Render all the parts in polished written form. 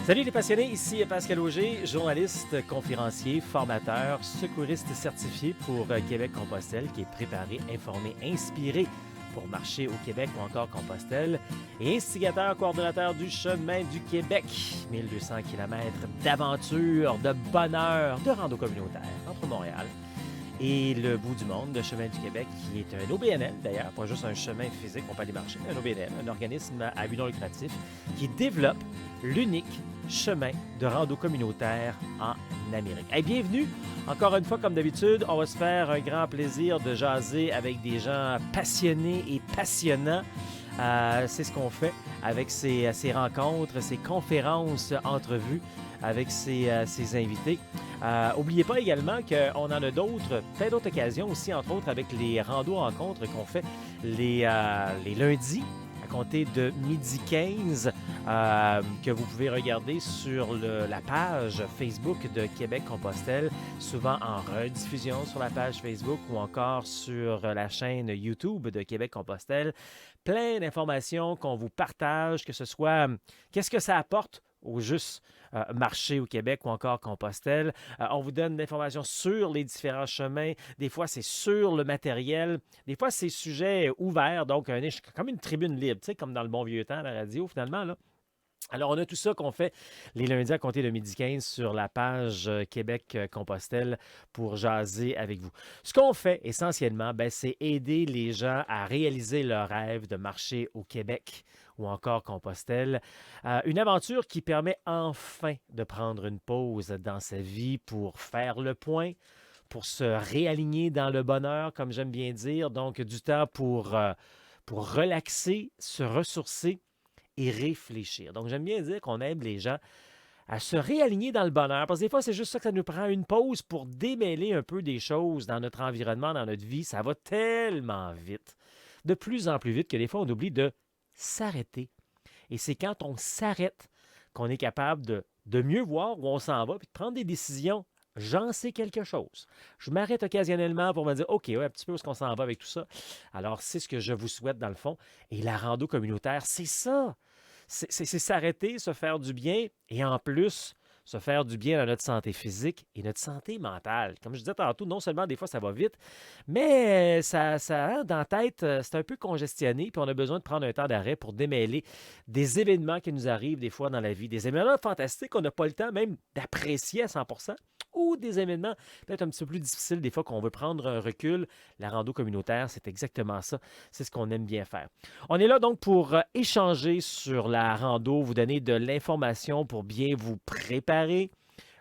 Salut les passionnés, ici Pascal Auger, journaliste, conférencier, formateur, secouriste certifié pour Québec-Compostelle, qui est préparé, informé, inspiré pour marcher au Québec ou encore Compostelle, et instigateur, coordonnateur du Chemin du Québec. 1200 km d'aventure, de bonheur, de rando communautaire entre Montréal et le bout du monde, le Chemin du Québec, qui est un OBNL d'ailleurs, pas juste un chemin physique, on peut aller marcher, mais un OBNL, un organisme à but non lucratif, qui développe l'unique chemin de rando communautaire en Amérique. Hey, bienvenue! Encore une fois, comme d'habitude, on va se faire un grand plaisir de jaser avec des gens passionnés et passionnants. C'est ce qu'on fait avec ces rencontres, ces conférences, entrevues avec ces invités. N'oubliez pas également qu'on en a d'autres, plein d'autres occasions aussi, entre autres avec les rando-rencontres qu'on fait les lundis à compter de 12h15, que vous pouvez regarder sur la page Facebook de Québec-Compostelle, souvent en rediffusion sur la page Facebook ou encore sur la chaîne YouTube de Québec-Compostelle. Plein d'informations qu'on vous partage, que ce soit qu'est-ce que ça apporte au juste marché au Québec ou encore Compostelle. On vous donne de l'information sur les différents chemins. Des fois, c'est sur le matériel. Des fois, c'est sujet ouvert, donc comme une tribune libre, tu sais, comme dans le bon vieux temps à la radio, finalement, là. Alors, on a tout ça qu'on fait les lundis à compter de 12h15 sur la page Québec-Compostelle pour jaser avec vous. Ce qu'on fait essentiellement, c'est aider les gens à réaliser leur rêve de marcher au Québec ou encore Compostelle. Une aventure qui permet enfin de prendre une pause dans sa vie pour faire le point, pour se réaligner dans le bonheur, comme j'aime bien dire. Donc, du temps pour relaxer, se ressourcer et réfléchir. Donc, j'aime bien dire qu'on aide les gens à se réaligner dans le bonheur. Parce que des fois, c'est juste ça que ça nous prend, une pause pour démêler un peu des choses dans notre environnement, dans notre vie. Ça va tellement vite, de plus en plus vite, que des fois, on oublie de s'arrêter. Et c'est quand on s'arrête qu'on est capable de mieux voir où on s'en va, puis de prendre des décisions. J'en sais quelque chose. Je m'arrête occasionnellement pour me dire, OK, ouais, un petit peu où est-ce qu'on s'en va avec tout ça. Alors, c'est ce que je vous souhaite dans le fond. Et la rando communautaire, c'est ça. C'est s'arrêter, se faire du bien et en plus, se faire du bien à notre santé physique et notre santé mentale. Comme je disais tantôt, non seulement des fois ça va vite, mais ça dans la tête, c'est un peu congestionné, puis on a besoin de prendre un temps d'arrêt pour démêler des événements qui nous arrivent des fois dans la vie, des événements fantastiques qu'on n'a pas le temps même d'apprécier à 100%, ou des événements peut-être un petit peu plus difficiles des fois qu'on veut prendre un recul. La rando communautaire, c'est exactement ça. C'est ce qu'on aime bien faire. On est là donc pour échanger sur la rando, vous donner de l'information pour bien vous préparer,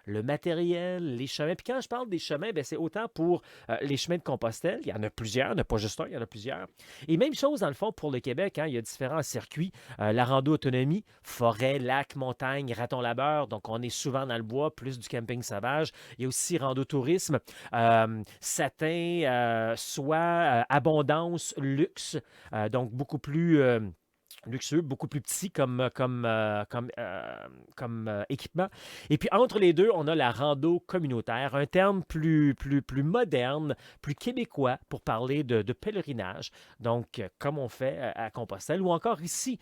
le matériel, les chemins. Puis quand je parle des chemins, c'est autant pour les chemins de Compostelle. Il y en a plusieurs, il n'y en a pas juste un, il y en a plusieurs. Et même chose dans le fond pour le Québec, hein, il y a différents circuits. La rando autonomie, forêt, lac, montagne, raton-laveur. Donc on est souvent dans le bois, plus du camping sauvage. Il y a aussi rando tourisme, satin, soie, abondance, luxe. Donc beaucoup plus luxueux, beaucoup plus petit comme équipement. Et puis entre les deux, on a la rando communautaire, un terme plus moderne, plus québécois pour parler de pèlerinage. Donc, comme on fait à Compostelle ou encore ici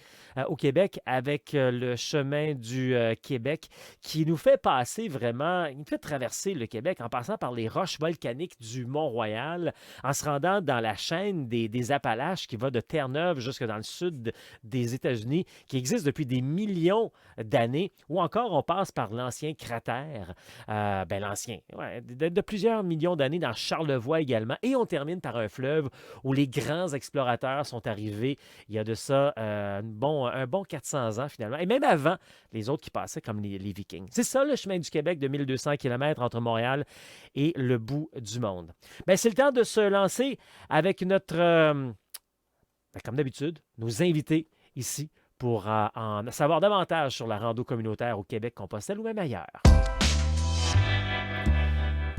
au Québec avec le chemin du Québec qui nous fait passer vraiment, il nous fait traverser le Québec en passant par les roches volcaniques du Mont-Royal, en se rendant dans la chaîne des Appalaches qui va de Terre-Neuve jusque dans le sud des États-Unis, qui existe depuis des millions d'années, ou encore on passe par l'ancien cratère, l'ancien, ouais, de plusieurs millions d'années dans Charlevoix également, et on termine par un fleuve où les grands explorateurs sont arrivés il y a de ça un bon 400 ans finalement, et même avant les autres qui passaient comme les Vikings. C'est ça le chemin du Québec de 1200 km entre Montréal et le bout du monde. C'est le temps de se lancer avec notre... comme d'habitude, nos invités ici pour en savoir davantage sur la rando communautaire au Québec, Compostelle ou même ailleurs.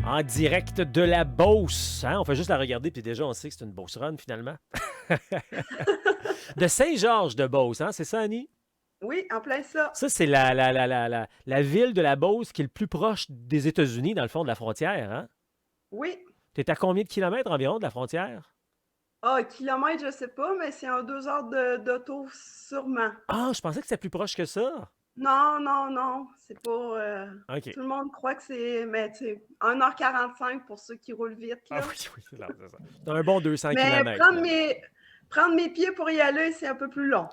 En direct de la Beauce. Hein? On fait juste la regarder, puis déjà, on sait que c'est une Beauce Run, finalement. De Saint-Georges-de-Beauce, hein? C'est ça, Annie? Oui, en plein ça. Ça, c'est la ville de la Beauce qui est le plus proche des États-Unis, dans le fond de la frontière. Hein? Oui. Tu es à combien de kilomètres environ de la frontière? Ah, kilomètres, je sais pas, mais c'est en 2 heures d'auto, sûrement. Ah, je pensais que c'était plus proche que ça. Non, non, non, c'est pas, OK. tout le monde croit que c'est mais tu sais, 1h45 pour ceux qui roulent vite, Ah là. oui, oui, c'est ça. C'est un bon 200 Mais kilomètres, là. prendre mes pieds pour y aller, c'est un peu plus long.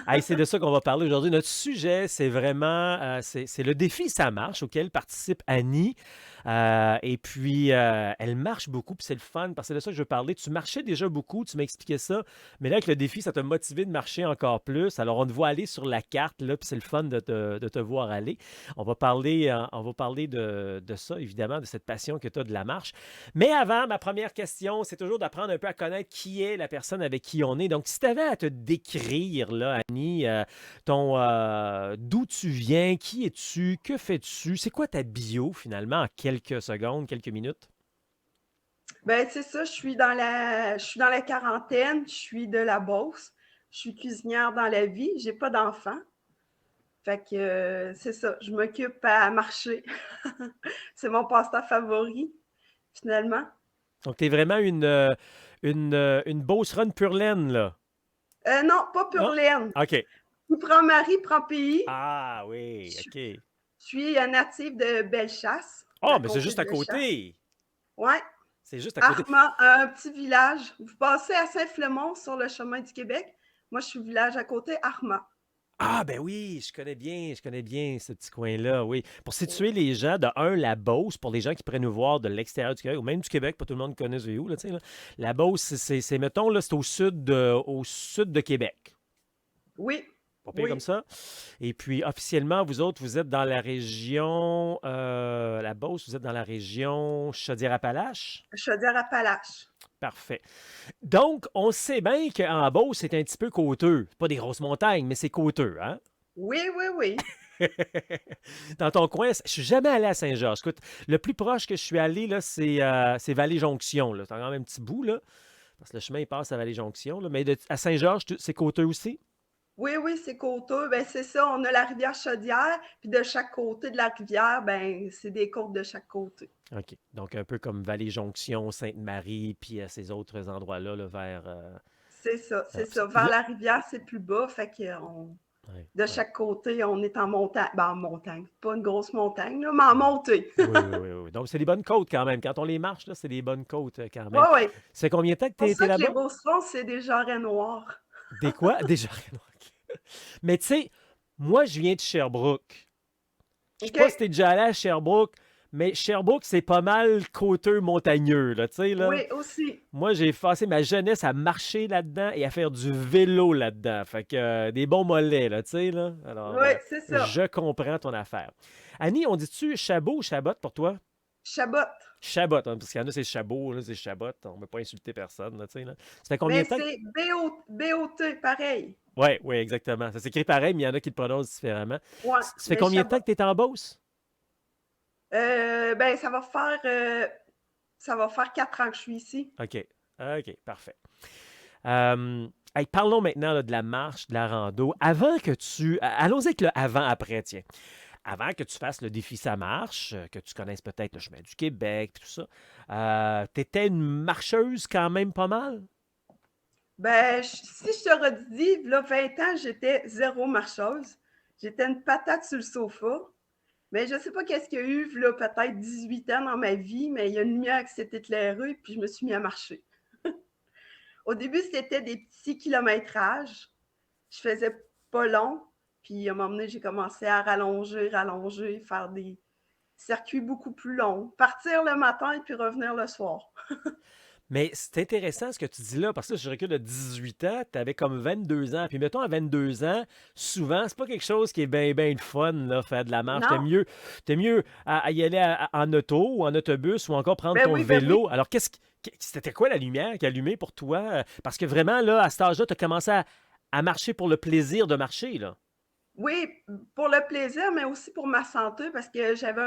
Hey, c'est de ça qu'on va parler aujourd'hui. Notre sujet, c'est vraiment c'est le défi Ça marche auquel participe Annie. Et puis, elle marche beaucoup, puis c'est le fun, parce que c'est de ça que je veux parler. Tu marchais déjà beaucoup, tu m'as expliqué ça, mais là, avec le défi, ça t'a motivé de marcher encore plus. Alors, on te voit aller sur la carte, là, puis c'est le fun de te voir aller. On va parler de ça, évidemment, de cette passion que tu as de la marche. Mais avant, ma première question, c'est toujours d'apprendre un peu à connaître qui est la personne avec qui on est. Donc, si tu avais à te décrire, là, Annie, d'où tu viens, qui es-tu, que fais-tu, c'est quoi ta bio, finalement, en quelques secondes, quelques minutes? Ben, c'est ça, je suis dans la quarantaine, je suis de la Beauce, je suis cuisinière dans la vie, j'ai pas d'enfant. Fait que c'est ça, je m'occupe à marcher. C'est mon passe-temps favori, finalement. Donc, tu es vraiment une Beauce run pure laine, là. Non, pas pur Non? laine. OK. Qui prend mari, prend pays. Ah oui, Je OK. suis native de Bellechasse, Oh, la mais c'est comté juste de à Bellechasse. côté. Ouais. C'est juste à côté. Armand, un petit village. Vous passez à Saint-Flémont sur le chemin du Québec. Moi, je suis au village à côté, Armand. Ah, ben oui, je connais bien ce petit coin-là, oui. Pour situer les gens, de un, la Beauce, pour les gens qui pourraient nous voir de l'extérieur du Québec, ou même du Québec, pas tout le monde connaît c'est où, là, tu sais, là. La Beauce, mettons, là, c'est au sud de Québec. Oui, Pas pire comme oui. ça. Et puis, officiellement, vous autres, vous êtes dans la région, la Beauce, vous êtes dans la région Chaudière-Appalaches? Chaudière-Appalaches. Parfait. Donc, on sait bien qu'en Beauce, c'est un petit peu côteux. C'est pas des grosses montagnes, mais c'est côteux, hein? Oui, oui, oui. Dans ton coin, je suis jamais allé à Saint-Georges. Écoute, le plus proche que je suis allé, là, c'est Vallée-Jonction. Là. C'est quand même un petit bout, là, parce que le chemin, il passe à Vallée-Jonction. Là. Mais à Saint-Georges, c'est côteux aussi? Oui, oui, c'est côteux. Ben, c'est ça, on a la rivière Chaudière, puis de chaque côté de la rivière, ben, c'est des côtes de chaque côté. OK. Donc, un peu comme Vallée-Jonction, Sainte-Marie, puis ces autres endroits-là, là, vers... C'est ça, c'est ça. Puis Vers là, la rivière, c'est plus bas, fait que ouais, de ouais. chaque côté, on est en montagne. Ben, en montagne, pas une grosse montagne, là, mais en Ouais. montée. Oui, oui, oui, oui. Donc, c'est des bonnes côtes quand même. Quand on les marche, là, c'est des bonnes côtes quand Oui, même. oui. Ça fait combien de temps que C'est tu pour été ça que les là-bas? Beaucerons, c'est des jarrets noirs. Des quoi? Des Jardins. Mais tu sais, moi, je viens de Sherbrooke. Je sais OK? pas si t'es déjà allé à Sherbrooke, mais Sherbrooke, c'est pas mal côteux montagneux, là, tu sais, là. Oui, aussi. Moi, j'ai passé ma jeunesse à marcher là-dedans et à faire du vélo là-dedans. Fait que des bons mollets, là, tu sais, là. Alors, Oui, c'est ça. je comprends ton affaire. Annie, on dit-tu Chabot ou Chabot pour toi? Chabot. Chabot, hein, parce qu'il y en a, c'est Chabot, là, c'est Chabot. On ne veut pas insulter personne, là, tu sais, là. Ça fait combien Mais de temps que... c'est B-O-T, pareil. Oui, oui, exactement. Ça s'écrit pareil, mais il y en a qui le prononcent différemment. Ouais, Ça fait mais combien de temps Chabot. que tu es en Beauce? Ben, ça va faire 4 ans que je suis ici. OK. OK, parfait. Hey, parlons maintenant là, de la marche, de la rando. Avant que tu... Allons avec le avant-après, tiens. Avant que tu fasses le défi Ça marche, que tu connaisses peut-être le chemin du Québec, puis tout ça, tu étais une marcheuse quand même pas mal? Ben, si je te redis, là, 20 ans, j'étais zéro marcheuse. J'étais une patate sur le sofa. Mais je ne sais pas qu'est-ce qu'il y a eu, là, peut-être 18 ans dans ma vie, mais il y a une lumière qui s'est éclairée, puis je me suis mis à marcher. Au début, c'était des petits kilométrages. Je faisais pas long. Puis à un moment donné, j'ai commencé à rallonger, faire des circuits beaucoup plus longs. Partir le matin et puis revenir le soir. Mais c'est intéressant ce que tu dis là, parce que là, je recule de 18 ans, tu avais comme 22 ans. Puis mettons, à 22 ans, souvent, c'est pas quelque chose qui est bien, bien le fun, là, faire de la marche. Non? T'es mieux à y aller en auto ou en autobus ou encore prendre Ben ton oui, ben oui. vélo. Alors, c'était quoi la lumière qui allumait pour toi? Parce que vraiment, là, à cet âge-là, tu as commencé à marcher pour le plaisir de marcher, là. Oui, pour le plaisir, mais aussi pour ma santé, parce que j'avais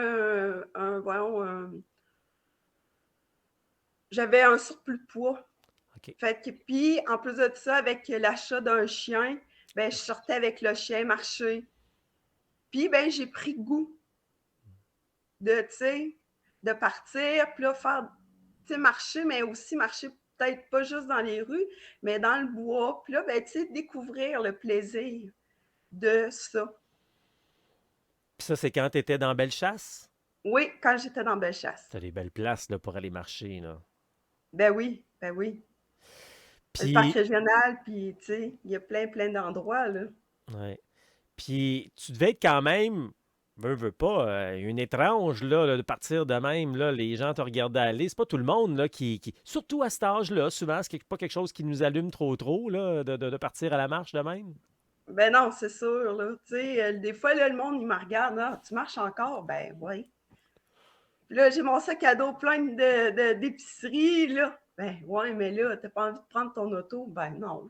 un surplus de poids. OK. Fait que, puis, en plus de ça, avec l'achat d'un chien, ben, je sortais avec le chien marcher. Puis, ben, j'ai pris goût de, tu sais, de partir, puis là, faire, tu sais, marcher, mais aussi marcher peut-être pas juste dans les rues, mais dans le bois. Puis là, ben, tu sais, découvrir le plaisir de ça. Puis ça, c'est quand tu étais dans Bellechasse? Oui, quand j'étais dans Bellechasse. T'as des belles places là, pour aller marcher, là. Ben oui, ben oui. Le parc Puis, régional, puis tu sais, il y a plein d'endroits, là. ouais. Puis tu devais être quand même, veux pas, une étrange là, de partir de même, là, les gens te regardaient aller. C'est pas tout le monde là, surtout à cet âge-là, souvent, c'est pas quelque chose qui nous allume trop, là, de partir à la marche de même. Ben non, c'est sûr, là. Tu sais, des fois, là, le monde, il me regarde. Ah, tu marches encore? Ben oui. Là, j'ai mon sac à dos plein d'épicerie, là. Ben ouais, mais là, t'as pas envie de prendre ton auto? Ben non.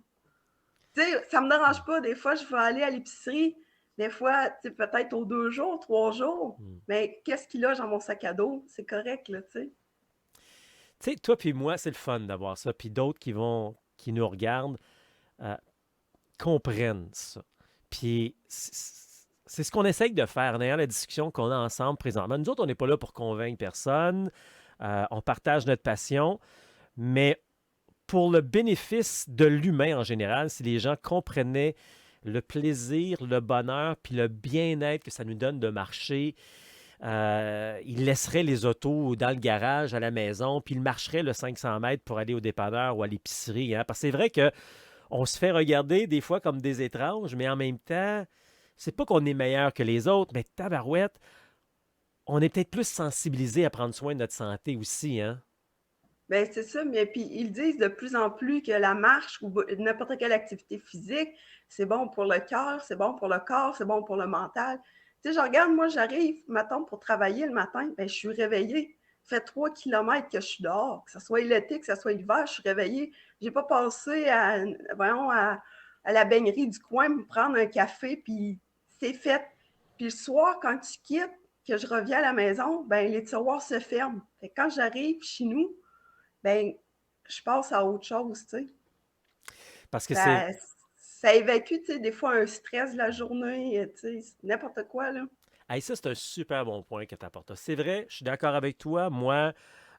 Tu sais, ça me dérange pas. Des fois, je vais aller à l'épicerie. Des fois, tu sais, peut-être aux 2 jours, 3 jours. Hmm. Mais qu'est-ce qu'il a dans mon sac à dos? C'est correct, là, tu sais. Tu sais, toi puis moi, c'est le fun d'avoir ça. Puis d'autres qui nous regardent, euh, comprennent ça. Puis c'est ce qu'on essaye de faire d'ailleurs la discussion qu'on a ensemble présentement. Nous autres, on n'est pas là pour convaincre personne. On partage notre passion, mais pour le bénéfice de l'humain en général, si les gens comprenaient le plaisir, le bonheur, puis le bien-être que ça nous donne de marcher, ils laisseraient les autos dans le garage, à la maison, puis ils marcheraient le 500 mètres pour aller au dépanneur ou à l'épicerie. Hein? Parce que c'est vrai que on se fait regarder des fois comme des étranges, mais en même temps, c'est pas qu'on est meilleur que les autres, mais tabarouette, on est peut-être plus sensibilisé à prendre soin de notre santé aussi, hein? Ben c'est ça, mais puis ils disent de plus en plus que la marche ou n'importe quelle activité physique, c'est bon pour le cœur, c'est bon pour le corps, c'est bon pour le mental. Tu sais, je regarde, moi, j'arrive, mettons, pour travailler le matin, ben je suis réveillée. Ça fait 3 kilomètres que je suis dehors, que ce soit l'été, que ce soit l'hiver, je suis réveillée. J'ai pas passé voyons, à la baignerie du coin me prendre un café, puis c'est fait. Puis le soir, quand tu quittes, que je reviens à la maison, ben les tiroirs se ferment. Fait que quand j'arrive chez nous, ben, je passe à autre chose, tu sais. Parce que c'est. Ça, ça évacue, tu sais, des fois un stress de la journée, tu sais, n'importe quoi, là. Hey, ça, c'est un super bon point que tu apportes. C'est vrai, je suis d'accord avec toi. Moi,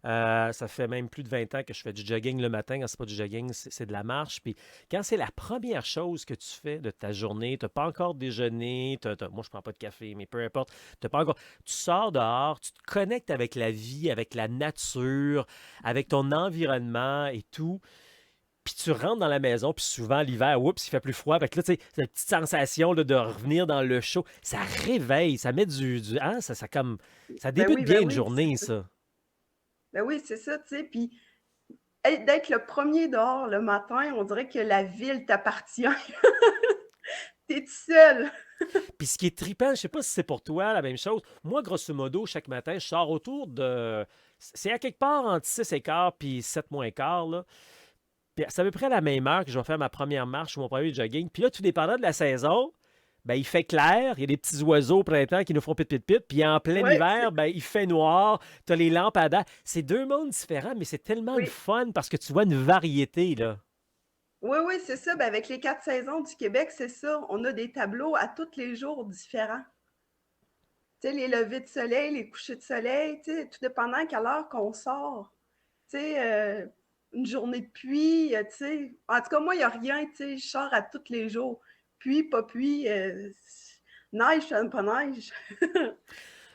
ça fait même plus de 20 ans que je fais du jogging le matin. Quand c'est pas du jogging, c'est de la marche. Puis quand c'est la première chose que tu fais de ta journée, tu n'as pas encore déjeuné, moi je prends pas de café, mais peu importe, t'as pas encore. Tu sors dehors, tu te connectes avec la vie, avec la nature, avec ton environnement et tout. Puis tu rentres dans la maison, puis souvent l'hiver, oups, il fait plus froid. Fait que là, tu sais, cette petite sensation là, de revenir dans le chaud, ça réveille, ça met hein, ça débute bien Ben une oui, journée, ça. ben oui, c'est ça, tu sais. Puis d'être le premier dehors le matin, on dirait que la ville t'appartient. T'es tout seul. Puis ce qui est trippant, je sais pas si c'est pour toi la même chose. Moi, grosso modo, chaque matin, je sors autour de. C'est à quelque part entre 6h15 puis 7 moins quart, là. Puis c'est à peu près à la même heure que je vais faire ma première marche ou mon premier jogging. Puis là, tout dépendant de la saison, ben, il fait clair, il y a des petits oiseaux au printemps qui nous font pit-pit-pit, puis en plein Oui, hiver, ben, il fait noir, tu as les lampadaires. C'est deux mondes différents, mais c'est tellement le oui. fun parce que tu vois une variété, là. Oui, oui, c'est ça. Ben, avec les 4 saisons du Québec, c'est ça. On a des tableaux à tous les jours différents. Tu sais, les levées de soleil, les couchers de soleil, tu sais, tout dépendant à quelle heure qu'on sort. Tu sais, une journée de pluie, tu sais. En tout cas, moi, il n'y a rien, tu sais, je sors à tous les jours. Pluie, pas pluie, neige, pas neige. Je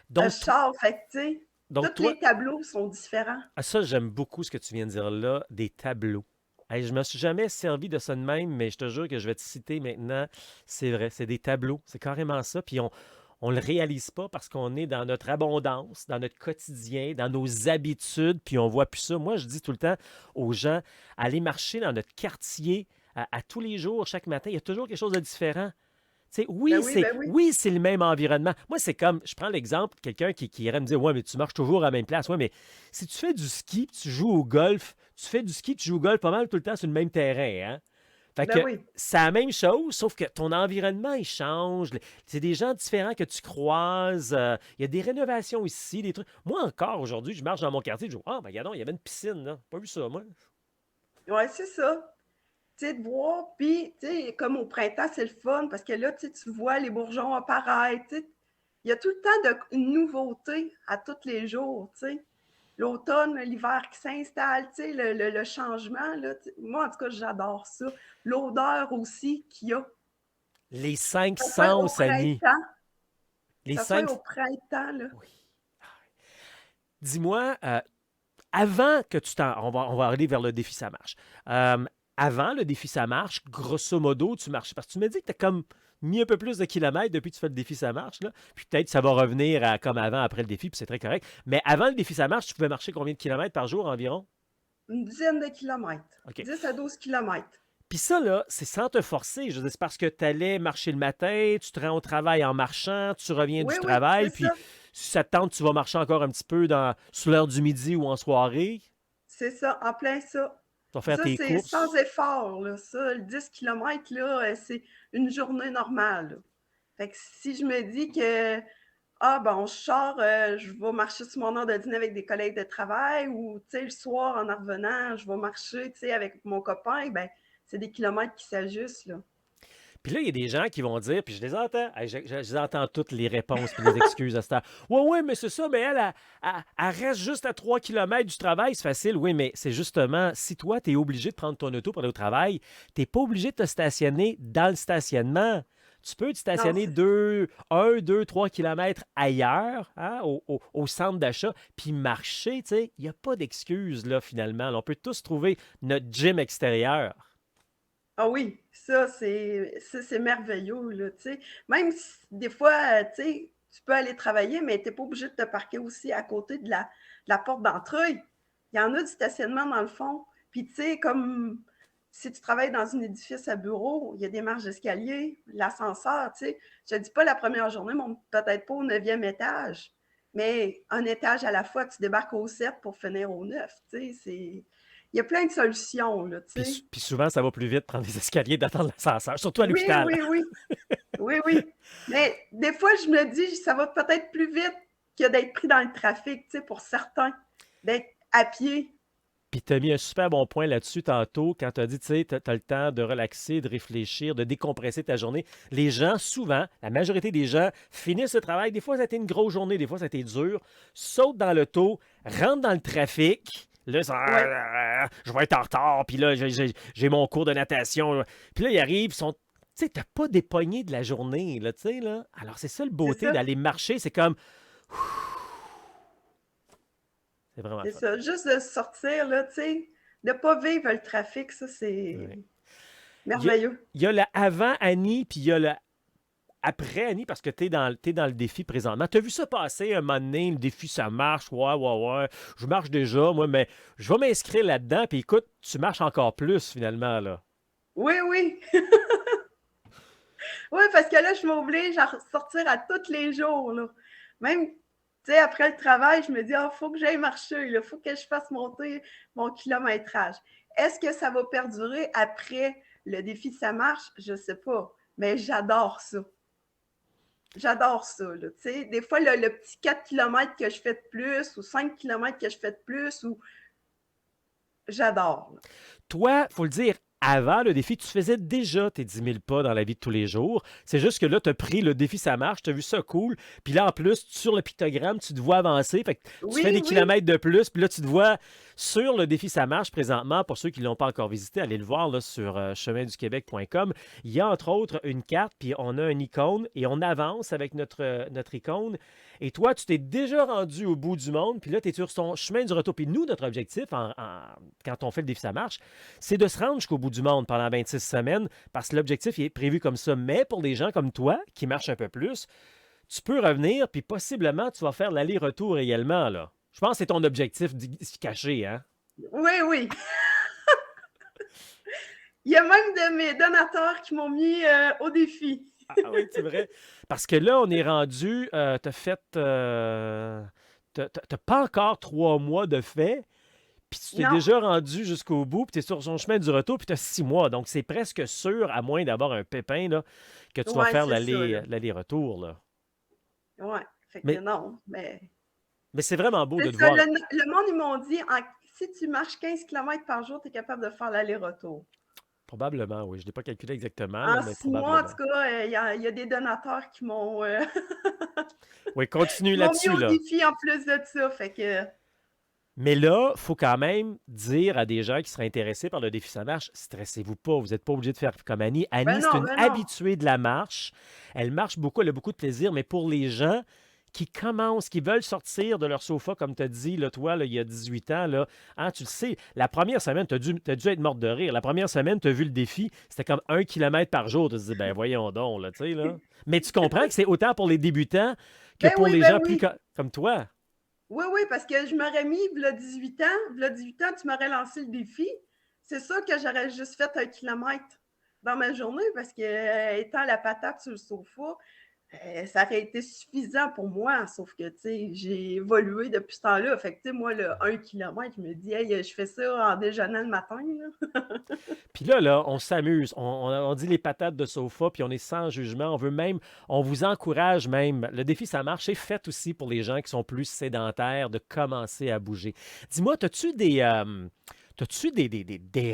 Donc, sors, fait que, tu sais, donc tous toi, les tableaux sont différents. ça, j'aime beaucoup ce que tu viens de dire là, des tableaux. Hey, je me suis jamais servi de ça de même, mais je te jure que je vais te citer maintenant. C'est vrai, c'est des tableaux. C'est carrément ça. Puis on le réalise pas parce qu'on est dans notre abondance, dans notre quotidien, dans nos habitudes, puis on voit plus ça. Moi, je dis tout le temps aux gens, allez marcher dans notre quartier à tous les jours, chaque matin. Il y a toujours quelque chose de différent. Tu sais, Ben oui, ben oui. oui, c'est le même environnement. Moi, c'est comme, je prends l'exemple, quelqu'un qui irait me dire, ouais, mais tu marches toujours à la même place. Ouais, mais si tu fais du ski, puis tu joues au golf, tu fais du ski, tu joues au golf pas mal tout le temps sur le même terrain, hein? Fait que Ben oui. c'est la même chose, sauf que ton environnement, il change. C'est des gens différents que tu croises. Il y a des rénovations ici, des trucs. Moi, encore aujourd'hui, je marche dans mon quartier, je dis, ah, ben, regardons, il y avait une piscine, là. Pas vu ça, moi. Ouais, c'est ça. Tu sais, de voir, puis, tu sais, comme au printemps, c'est le fun parce que là, tu vois les bourgeons apparaître, tu sais. Il y a tout le temps une nouveauté à tous les jours, tu sais. L'automne, l'hiver qui s'installe, tu sais, le changement, là. Moi, en tout cas, j'adore ça. L'odeur aussi qu'il y a. Les cinq Des fois, au sens, Annie. printemps, Les Ça soit 5... au printemps, là. Oui. Dis-moi, avant que tu t'en... On va aller vers le défi Ça marche. Avant le défi Ça marche, grosso modo, tu marches. Parce que tu me dis que tu as comme mis un peu plus de kilomètres depuis que tu fais le défi Ça marche. Là. Puis peut-être ça va revenir à comme avant, après le défi, puis c'est très correct. Mais avant le défi Ça marche, tu pouvais marcher combien de kilomètres par jour environ? Une dizaine de kilomètres. OK. 10 à 12 kilomètres. Puis ça, là, c'est sans te forcer. Je veux dire, c'est parce que tu allais marcher le matin, tu te rends au travail en marchant, tu reviens Oui, du oui, travail, c'est puis ça. si ça te tente, tu vas marcher encore un petit peu sous l'heure du midi ou en soirée. C'est ça, en plein ça. Tu vas faire Ça, tes c'est sans courses. effort, là. Ça, le 10 kilomètres, là, c'est une journée normale, là. Fait que si je me dis que, ah, bon, je sors, je vais marcher sur mon heure de dîner avec des collègues de travail ou, tu sais, le soir, en revenant, je vais marcher, tu sais, avec mon copain, ben c'est des kilomètres qui s'ajustent, là. Puis là, il y a des gens qui vont dire, puis je les entends, hey, je les entends toutes les réponses puis les excuses à ce temps. Ouais, ouais, mais c'est ça, mais elle reste juste à 3 kilomètres du travail, c'est facile. Oui, mais c'est justement, si toi, tu es obligé de prendre ton auto pour aller au travail, tu n'es pas obligé de te stationner dans le stationnement. Tu peux te Non, stationner 3 kilomètres ailleurs, hein, au centre d'achat, puis marcher, tu sais. Il n'y a pas d'excuse, là, finalement. On peut tous trouver notre gym extérieur. ah oui, ça, c'est merveilleux, là, tu sais. Même si des fois, tu sais, tu peux aller travailler, mais tu n'es pas obligé de te parquer aussi à côté de la porte d'entrée. Il y en a du stationnement dans le fond. Puis, tu sais, comme si tu travailles dans un édifice à bureau, il y a des marches d'escalier, l'ascenseur, tu sais. Je ne dis pas la première journée, monte peut-être pas au 9e étage, mais un étage à la fois, tu débarques au 7 pour finir au 9, tu sais. Il y a plein de solutions, là, tu sais. Puis souvent, ça va plus vite prendre les escaliers, d'attendre l'ascenseur, surtout à Oui, l'hôpital. oui, oui. Oui, oui. Mais des fois, je me dis, ça va peut-être plus vite que d'être pris dans le trafic, tu sais, pour certains, d'être à pied. Puis tu as mis un super bon point là-dessus tantôt quand tu as dit, tu sais, tu as le temps de relaxer, de réfléchir, de décompresser ta journée. Les gens, souvent, la majorité des gens finissent le travail. Des fois, ça a été une grosse journée, des fois, ça a été dur. Sautent dans l'auto, rentrent dans le trafic. Là, Ouais, je vais être en retard. Puis là, j'ai mon cours de natation. Puis là, ils arrivent, ils sont. Tu sais, t'as pas dépogné de la journée, là, tu sais, là. Alors, c'est ça le c'est beauté ça. d'aller marcher. C'est comme. C'est vraiment le C'est fun. ça. Juste de sortir, là, tu sais, de ne pas vivre le trafic, ça, c'est Ouais. Il y a, merveilleux. il y a le avant Annie, puis il y a le après Annie, parce que t'es dans le défi présentement. Tu as vu ça passer un moment donné, le défi, ça marche, ouais, ouais, ouais. Je marche déjà, moi, mais je vais m'inscrire là-dedans, puis écoute, tu marches encore plus finalement, là. Oui, oui. Oui, parce que là, je m'oblige à sortir à tous les jours, là. Même, tu sais, après le travail, je me dis, il faut que j'aille marcher, il faut que je fasse monter mon kilométrage. Est-ce que ça va perdurer après le défi Ça marche? Je ne sais pas, mais j'adore ça. J'adore ça, là, tu sais. Des fois, le petit 4 kilomètres que je fais de plus ou 5 kilomètres que je fais de plus, ou j'adore. Toi, faut le dire, avant le défi, tu faisais déjà tes 10 000 pas dans la vie de tous les jours. C'est juste que là, tu as pris le défi, ça marche, tu as vu ça cool. Puis là, en plus, sur le pictogramme, tu te vois avancer. Fait que tu fais Oui, des oui, kilomètres de plus. Puis là, tu te vois sur le défi, ça marche présentement. Pour ceux qui ne l'ont pas encore visité, allez le voir là, sur cheminduquebec.com. Il y a entre autres une carte, puis on a une icône et on avance avec notre icône. Et toi, tu t'es déjà rendu au bout du monde, puis là, tu es sur ton chemin du retour. Puis nous, notre objectif, quand on fait le défi, ça marche, c'est de se rendre jusqu'au bout du monde pendant 26 semaines, parce que l'objectif il est prévu comme ça. Mais pour des gens comme toi, qui marchent un peu plus, tu peux revenir, puis possiblement, tu vas faire l'aller-retour également, là. Je pense que c'est ton objectif caché, hein? oui, oui. Il y a même de mes donateurs qui m'ont mis au défi. Ah oui, c'est vrai. Parce que là, on est rendu, t'as fait, t'as pas encore 3 mois de fait, puis tu t'es Non, déjà rendu jusqu'au bout, puis tu es sur son chemin du retour, puis tu as 6 mois. Donc, c'est presque sûr, à moins d'avoir un pépin, là, que tu vas ouais, faire c'est ça, là. l'aller-retour, là. Ouais, fait que Mais, non, mais mais c'est vraiment beau de c'est te ça. voir. Le monde, ils m'ont dit, si tu marches 15 kilomètres par jour, tu es capable de faire l'aller-retour. Probablement, oui. Je ne l'ai pas calculé exactement, là, En mais 6 mois, en probablement. tout cas, il y a des donateurs qui m'ont Oui, continue qui m'ont mis là-dessus, au là. défi en plus de ça. Fait que Mais là, il faut quand même dire à des gens qui seraient intéressés par le défi Ça marche, stressez-vous pas, vous n'êtes pas obligé de faire comme Annie. Annie, c'est une Ben non. habituée de la marche. Elle marche beaucoup, elle a beaucoup de plaisir, mais pour les gens qui commencent, qui veulent sortir de leur sofa, comme tu as dit, là, toi, là, il y a 18 ans, là, hein, tu le sais, la première semaine, t'as dû être morte de rire. La première semaine, tu as vu le défi, c'était comme 1 kilomètre par jour. Tu te dis, ben voyons donc, là, tu sais, là. Mais tu comprends que c'est autant pour les débutants que pour les Ben gens plus oui. comme toi. Oui, oui, parce que je m'aurais mis, v'là 18 ans, v'là 18 ans, tu m'aurais lancé le défi. C'est sûr que j'aurais juste fait 1 kilomètre dans ma journée parce que, étant la patate sur le sofa, ça aurait été suffisant pour moi. Sauf que, tu sais, j'ai évolué depuis ce temps-là. Fait que, tu sais, moi, le 1 kilomètre, je me dis, hey, je fais ça en déjeunant le matin, là. Puis là, on s'amuse. On dit les patates de sofa, puis on est sans jugement. On veut même, on vous encourage même. Le défi, ça marche. C'est fait aussi pour les gens qui sont plus sédentaires de commencer à bouger. Dis-moi, as-tu des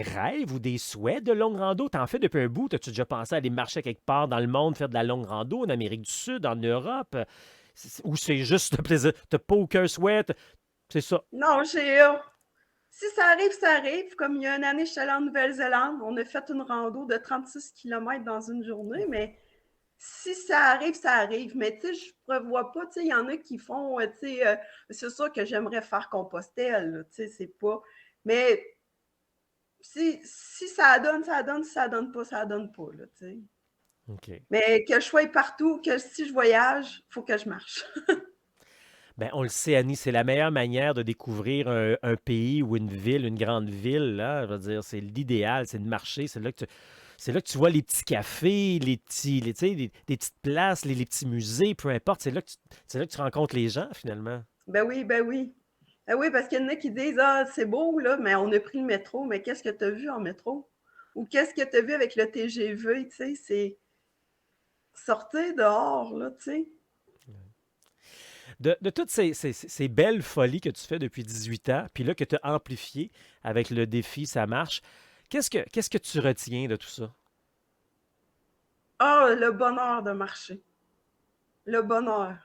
rêves ou des souhaits de longue rando? T'en fais depuis un bout? As-tu déjà pensé à aller marcher quelque part dans le monde, faire de la longue rando en Amérique du Sud, en Europe? Ou c'est juste le plaisir? T'as pas aucun souhait? C'est ça. Non, si ça arrive, ça arrive. Comme il y a une année, je suis allée en Nouvelle-Zélande. On a fait une rando de 36 kilomètres dans une journée, mais si ça arrive, ça arrive. Mais tu sais, je ne prévois pas. Tu sais, il y en a qui font, tu sais, c'est sûr que j'aimerais faire Compostelle. Tu sais, c'est pas. Mais si ça donne, ça donne. Si ça donne pas, ça donne pas. Là, tu sais. OK. Mais que je sois partout, que si je voyage, il faut que je marche. Ben, on le sait, Annie, c'est la meilleure manière de découvrir un pays ou une ville, une grande ville. Là, je veux dire, c'est l'idéal, c'est de marcher. C'est là que tu vois les petits cafés, tu sais, des petites places, les petits musées, peu importe. C'est là que tu rencontres les gens, finalement. Ben oui, ben oui. Ben oui, parce qu'il y en a qui disent ah, c'est beau, là, mais on a pris le métro. Mais qu'est-ce que tu as vu en métro? Ou qu'est-ce que tu as vu avec le TGV? Tu sais, c'est sortir dehors, là, tu sais. De toutes ces belles folies que tu fais depuis 18 ans, puis là que tu as amplifié avec le défi Ça marche, qu'est-ce que tu retiens de tout ça? Ah, le bonheur de marcher. Le bonheur.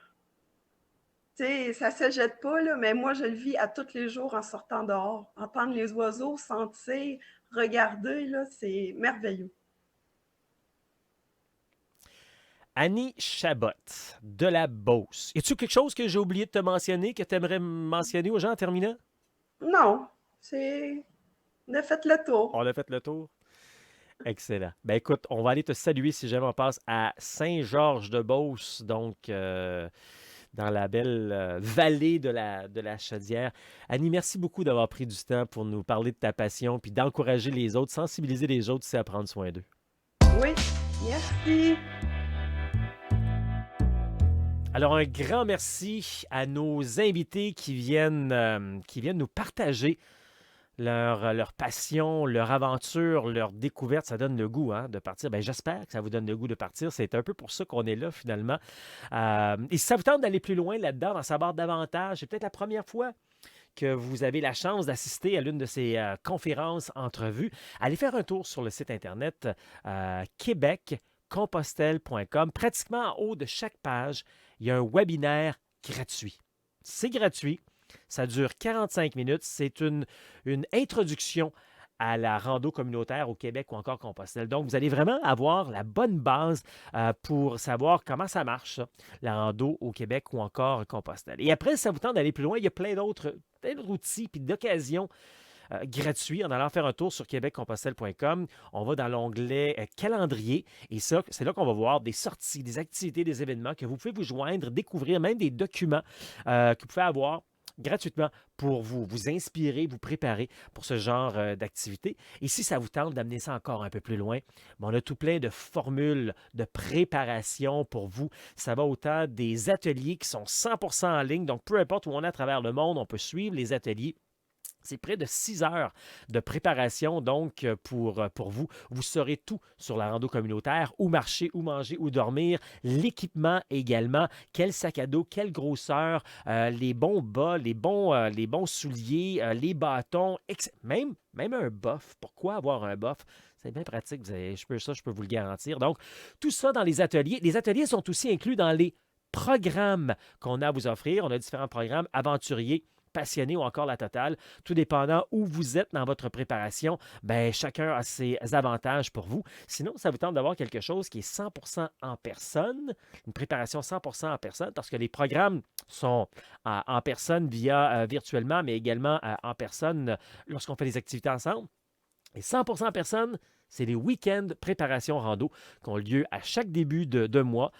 Tu sais, ça se jette pas, là, mais moi, je le vis à tous les jours en sortant dehors. Entendre les oiseaux, sentir, regarder, là, c'est merveilleux. Annie Chabot, de la Beauce. Y a-tu quelque chose que j'ai oublié de te mentionner, que tu aimerais mentionner aux gens en terminant? Non, c'est. On a fait le tour. On a fait le tour. Excellent. Ben écoute, on va aller te saluer si jamais on passe à Saint-Georges-de-Beauce, donc dans la belle vallée de la Chaudière. Annie, merci beaucoup d'avoir pris du temps pour nous parler de ta passion, puis d'encourager les autres, sensibiliser les autres aussi à prendre soin d'eux. Oui, merci. Alors, un grand merci à nos invités qui viennent nous partager leur passion, leur aventure, leur découverte. Ça donne le goût hein, de partir. Ben, j'espère que ça vous donne le goût de partir. C'est un peu pour ça qu'on est là, finalement. Et si ça vous tente d'aller plus loin là-dedans, d'en savoir davantage, c'est peut-être la première fois que vous avez la chance d'assister à l'une de ces conférences, entrevues, allez faire un tour sur le site Internet québeccompostelle.com. Pratiquement en haut de chaque page, il y a un webinaire gratuit. C'est gratuit. Ça dure 45 minutes. C'est une introduction à la rando communautaire au Québec ou encore Compostelle. Donc, vous allez vraiment avoir la bonne base pour savoir comment ça marche, ça, la rando au Québec ou encore Compostelle. Et après, si ça vous tente d'aller plus loin, il y a plein d'autres outils et d'occasions gratuits en allant faire un tour sur québeccompostelle.com. On va dans l'onglet calendrier et ça, c'est là qu'on va voir des sorties, des activités, des événements que vous pouvez vous joindre, découvrir, même des documents que vous pouvez avoir gratuitement pour vous inspirer, vous préparer pour ce genre d'activité. Et si ça vous tente d'amener ça encore un peu plus loin, on a tout plein de formules de préparation pour vous. Ça va autant des ateliers qui sont 100% en ligne, donc peu importe où on est à travers le monde, on peut suivre les ateliers. C'est près de 6 heures de préparation, donc, pour vous. Vous saurez tout sur la rando communautaire, où marcher, où manger, où dormir, l'équipement également, quel sac à dos, quelle grosseur, les bons bas, les bons souliers, les bâtons, même un bof. Pourquoi avoir un bof? C'est bien pratique, je peux vous le garantir. Donc, tout ça dans les ateliers. Les ateliers sont aussi inclus dans les programmes qu'on a à vous offrir. On a différents programmes aventuriers, passionné ou encore la totale, tout dépendant où vous êtes dans votre préparation, ben chacun a ses avantages pour vous. Sinon, ça vous tente d'avoir quelque chose qui est 100% en personne, une préparation 100% en personne, parce que les programmes sont en personne via virtuellement, mais également en personne lorsqu'on fait des activités ensemble. Et 100% en personne, c'est les week-ends préparation rando qui ont lieu à chaque début de mois.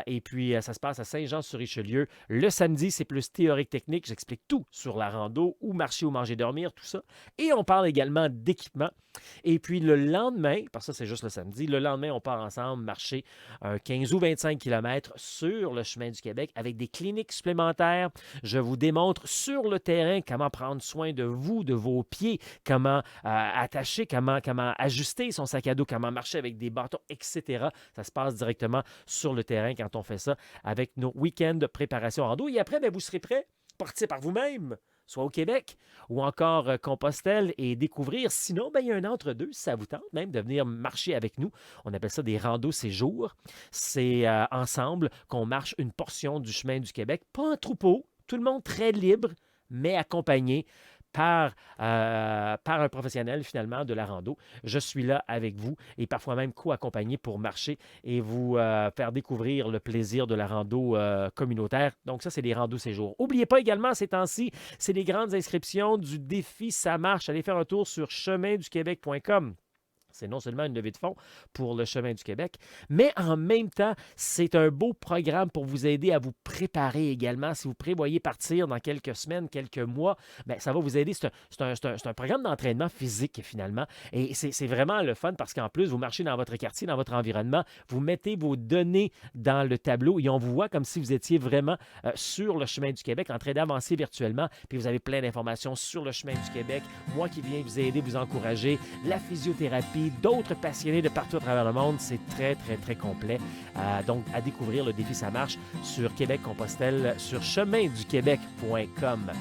Et puis, ça se passe à Saint-Jean-sur-Richelieu. Le samedi, c'est plus théorique-technique. J'explique tout sur la rando, où marcher, où manger, dormir, tout ça. Et on parle également d'équipement. Et puis, le lendemain, parce que ça, c'est juste le samedi, le lendemain, on part ensemble marcher un 15 ou 25 km sur le chemin du Québec avec des cliniques supplémentaires. Je vous démontre sur le terrain comment prendre soin de vous, de vos pieds, comment attacher, comment ajuster son sac à dos, comment marcher avec des bâtons, etc. Ça se passe directement sur le terrain quand on fait ça avec nos week-ends de préparation rando. Et après, bien, vous serez prêts à partir par vous-même, soit au Québec ou encore Compostelle et découvrir. Sinon, bien, il y a un entre-deux, si ça vous tente même de venir marcher avec nous. On appelle ça des randos séjours. C'est ensemble qu'on marche une portion du chemin du Québec, pas en troupeau, tout le monde très libre, mais accompagné par un professionnel, finalement, de la rando. Je suis là avec vous et parfois même co-accompagné pour marcher et vous faire découvrir le plaisir de la rando communautaire. Donc ça, c'est les randos séjours. N'oubliez pas également, ces temps-ci, c'est les grandes inscriptions du défi Ça marche. Allez faire un tour sur cheminduquebec.com. C'est non seulement une levée de fonds pour le chemin du Québec, mais en même temps, c'est un beau programme pour vous aider à vous préparer également. Si vous prévoyez partir dans quelques semaines, quelques mois, bien, ça va vous aider. C'est un programme d'entraînement physique, finalement. Et c'est vraiment le fun parce qu'en plus, vous marchez dans votre quartier, dans votre environnement, vous mettez vos données dans le tableau et on vous voit comme si vous étiez vraiment sur le chemin du Québec en train d'avancer virtuellement. Puis vous avez plein d'informations sur le chemin du Québec. Moi qui viens vous aider, vous encourager, la physiothérapie, d'autres passionnés de partout à travers le monde. C'est très, très, très complet. Donc, à découvrir le défi Ça marche sur Québec-Compostelle, sur cheminduquebec.com.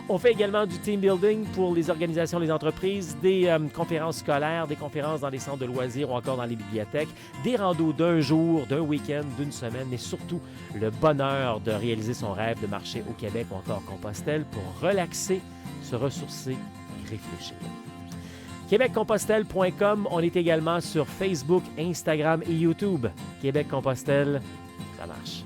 On fait également du team building pour les organisations, les entreprises, des conférences scolaires, des conférences dans les centres de loisirs ou encore dans les bibliothèques, des randos d'un jour, d'un week-end, d'une semaine, mais surtout le bonheur de réaliser son rêve de marcher au Québec ou encore Compostelle pour relaxer, se ressourcer et réfléchir. Québec-Compostelle.com, on est également sur Facebook, Instagram et YouTube. Québec-Compostelle, ça marche.